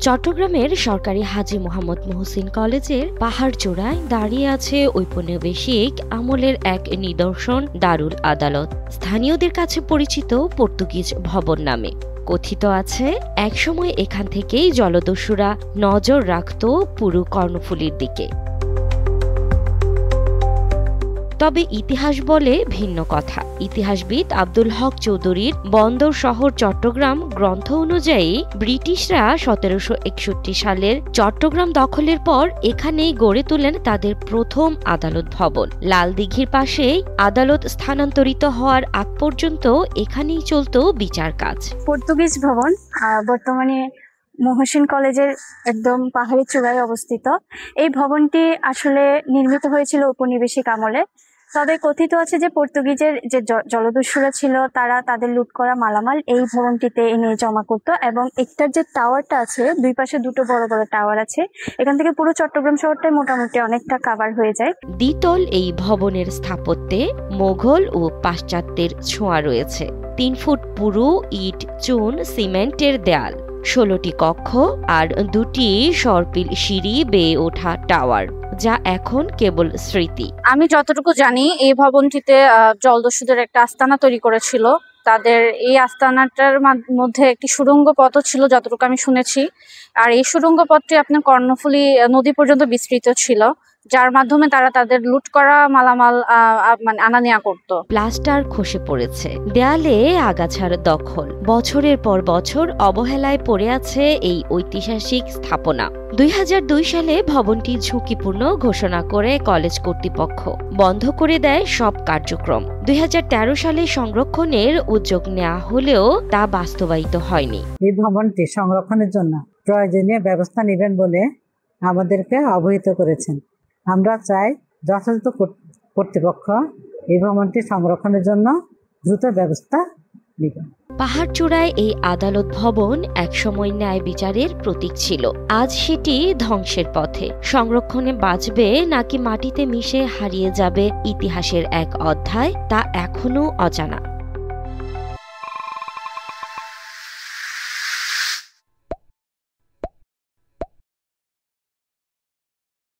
চট্টগ্রামের সরকারি হাজী মোহাম্মদ মহসিন কলেজের পাহাড় চূড়ায় দাঁড়িয়ে আছে ঔপনিবেশিক আমলের এক নিদর্শন দারুল আদালত, স্থানীয়দের কাছে পরিচিত পর্তুগিজ ভবন নামে। কথিত আছে একসময় এখান থেকেই জলদস্যুরা নজর রাখত পুরো কর্ণফুলীর দিকে। তবে ইতিহাস বলে ভিন্ন কথা। ইতিহাসবিদ আব্দুল হক চৌধুরীর বন্দর শহর চট্টগ্রাম গ্রন্থ অনুযায়ী ব্রিটিশরা ১৭৬১ সালের চট্টগ্রাম দখলের পর এখানেই গড়ে তোলেন তাদের প্রথম আদালত ভবন। লাল দিঘির পাশেই আদালত স্থানান্তরিত হওয়ার আগ পর্যন্ত এখানেই চলত বিচার কাজ। পর্তুগিজ ভবন বর্তমানে মহসিন কলেজের একদম পাহাড়ি চূড়ায় অবস্থিত। এই ভবনটি আসলে নির্মিত হয়েছিল ঔপনিবেশিক আমলে। তবে কথিত আছে যে পর্তুগিজের যে জলদস্যুরা ছিল তারা তাদের লুট করা মালামাল এই ভবনটিতে এনে জমা করত, এবং একটার যে টাওয়ারটা আছে, দুই পাশে দুটো বড় বড় টাওয়ার আছে, এখান থেকে পুরো চট্টগ্রাম শহরটাই মোটামুটি অনেকটা কাভার হয়ে যায়। দ্বিতল এই ভবনের স্থাপত্যে মোগল ও পাশ্চাত্যের ছোঁয়া রয়েছে। ৩ ফুট পুরু ইট, চুন, সিমেন্টের দেয়াল, ১৬টি কক্ষ আর ২টি সরপিল সিঁড়ি বেয়ে ওঠা টাওয়ার, যা এখন কেবল স্মৃতি। আমি যতটুকু জানি এই ভবনটিতে জলদস্যুদের একটা আস্তানা তৈরি করেছিল। তাদের এই আস্তানাটার মধ্যে একটি সুড়ঙ্গ পথও ছিল যতটুকু আমি শুনেছি। আর এই সুড়ঙ্গ পথটি আপনার কর্ণফুলী নদী পর্যন্ত বিস্তৃত ছিল, যার মাধ্যমে তারা তাদের লুট করা মালামাল মানে আনা নেয়া করত। প্লাস্টার খসে পড়েছে, দেয়ালে আগাছার দখল, বছরের পর বছর অবহেলায় পড়ে আছে এই ঐতিহাসিক স্থাপনা। ২০০২ সালে ভবনটি ঝুঁকিপূর্ণ ঘোষণা করে কলেজ কর্তৃপক্ষ বন্ধ করে দেয় সব কার্যক্রম। ২০১৩ সালে সংরক্ষণের উদ্যোগ নেওয়া হলেও তা বাস্তবায়িত হয়নি। এই ভবনটি সংরক্ষণের জন্য প্রয়োজনীয় ব্যবস্থা নেবেন বলে আমাদেরকে অবহিত করেছেন। আমরা চাই যথাযথ কর্তৃপক্ষ এই ভবনটি সংরক্ষণের জন্য দ্রুত ব্যবস্থা নেবেন। পাহাড় চূড়ায় এই আদালত ভবন একসময় ন্যায় বিচারের প্রতীক ছিল। আজ সেটি ধ্বংসের পথে। সংরক্ষণে বাঁচবে নাকি মাটিতে মিশে হারিয়ে যাবে ইতিহাসের এক অধ্যায়, তা এখনো অজানা।